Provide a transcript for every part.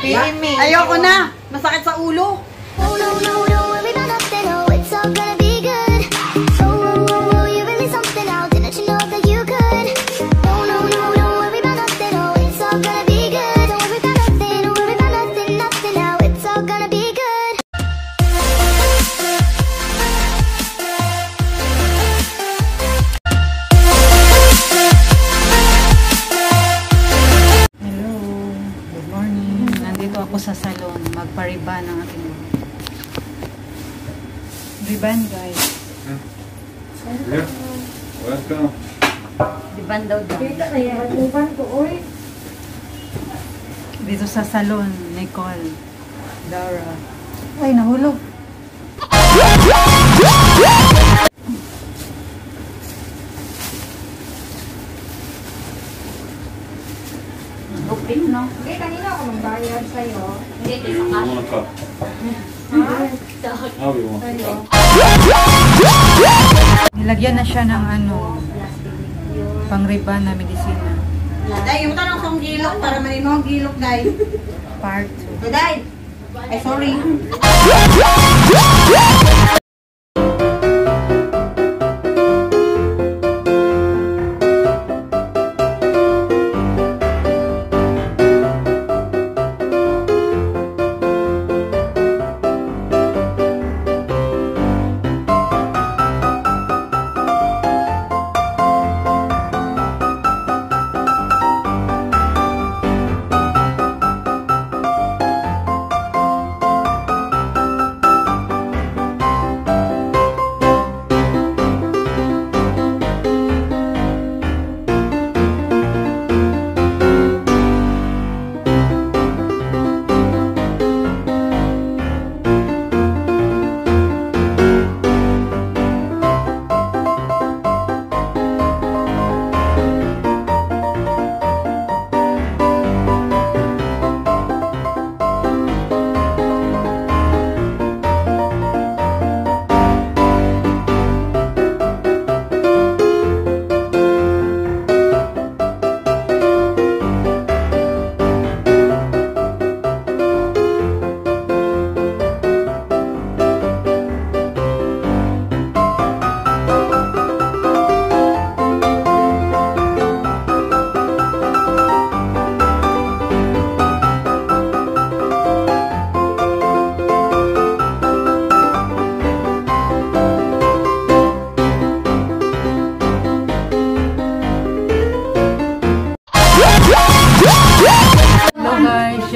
Ayoko na. Masakit sa ulo. Oh no no no, worry about nothing. Oh, it's all gonna be good. Oh oh oh, oh, you're really something now. Didn't you know that you could? Oh no no no, worry about nothing. Oh, it's all gonna be good. Don't worry about nothing. Don't worry about nothing, nothing now. It's all gonna be good. Hello, good morning. Nandito ako sa salon, magpa-riban ng aking riban, guys. Yeah, welcome. Riban daw daw. Dito sa salon, Nicole, Dara. Ay, nahulog. Buktin, no? Hindi, kanina ako magbayad sa'yo. Hindi, sa cash. One cup. How you want? Nilagyan na siya ng ano, pang-riban na medisina. Day, yung tanong kong gilok para malino ang gilok, Day. Part 2. Day, ay sorry.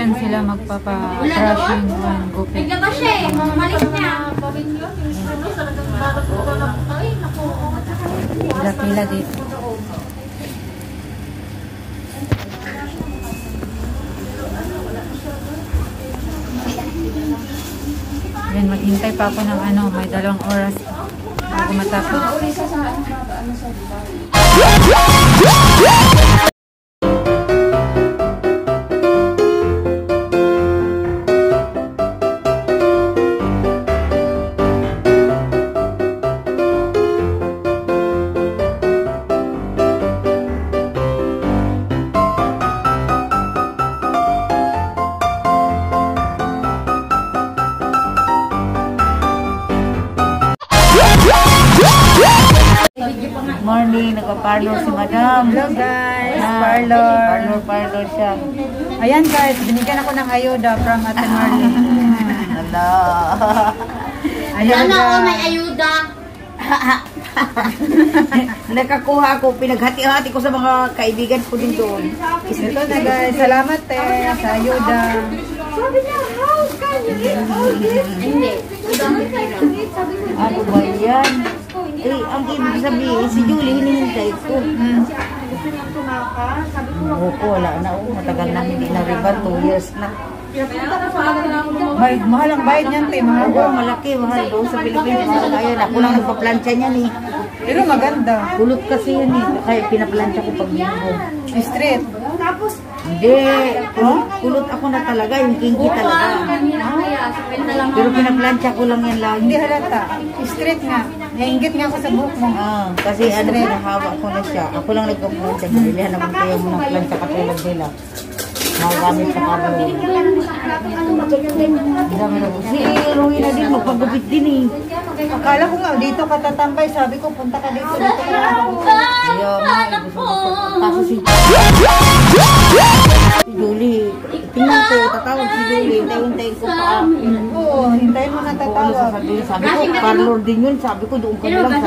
Sila magpapa-brushing on gupit. Bigla ba siya eh? Mamalis niya. Pila-pila dito. Yan, maghintay pa ako ng ano, may 2 oras bago matapos. Morning, nagpa-parlor si Madam. Hello guys, parlor. Parlor siya. Ayan guys, binigyan ako ng ayuda from Ate Marlene. Hello. Ayan ako, may ayuda. Nakakuha ako, pinaghati-hati ko sa mga kaibigan ko din doon. Ito na guys, salamat sa ayuda. Sabi niya, house ka niya. Hindi. Ano ba yan? Eh, ang ibig sabihin, si Julie hinihintay ko. Opo, wala na. Matagal na hindi na riba, 2 years na. Mahal ang bayad niyan, te. Mahal ba? Malaki, mahal doon sa Pilipinas. Ayan, ako lang nagpa-plancha niyan eh. Pero maganda. Kulot kasi yan eh. Kaya pinaplansya ko pag linggo. Straight. Hindi. Kulot ako na talaga. Yung kinky talaga. Pero pinaplansya ko lang yan lagi. Hindi halata. Straight nga. Nainggit nga ako sa buhok mo. Kasi ano, pinahawa ko na siya. Ako lang nagpa-plancha. Bilihan naman kayo mo ng plancha katulad nila. Magamit sa parlor. Dami na po. Si Rowena din, magpagupit din eh. Akala ko nga, dito ka tatambay. Sabi ko, punta ka dito. Dito ka lang. Kaya nga, gusto ko. Kaso si Julie, tingnan ko, tatawag si Julie, hintay-hintay ko pa. Oo, hintayin mo na tatawag. Sabi ko, parlor din yun. Sabi ko, doon ka na lang.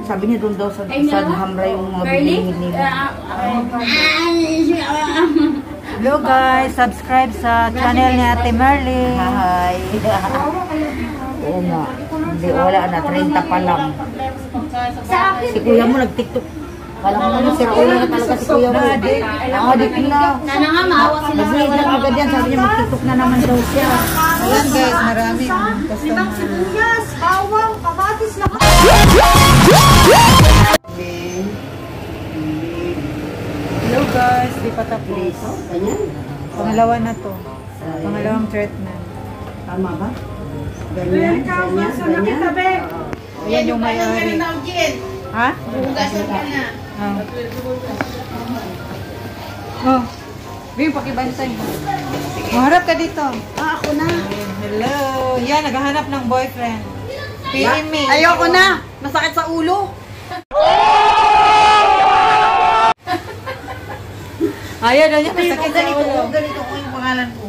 Sabi niya, doon daw sa Hamra yung mga bilingin nila. Hello guys, subscribe sa channel ni Ate Merly. Hi. Oo nga. Hindi, wala na. 30 pa lang. Si kuya mo nag-tiktok. Kala mo naman, sir, wala na talaga si kuya mo. Adik na. Sana nga, maawa sila sa Nag-read lang agad yan. Sabi niya, mag-tiktok na naman daw siya. Ayan guys, marami customer. sibuyas, bawang, kamatis, lahat. Hello guys, di pa tapos. Pangalawa na to. Pangalawang treatment. Tama ba? Ganyan, ganyan. Ayan yung may-ari. Ha? Oh. Bing, pakibantay mo. Maharap ka dito. Ako na. Hello. Yan, naghahanap ng boyfriend. PM me. Ayoko na. Masakit sa ulo. Ayaw daw niya, masakit sa ulo. Ganito ko yung pangalan ko.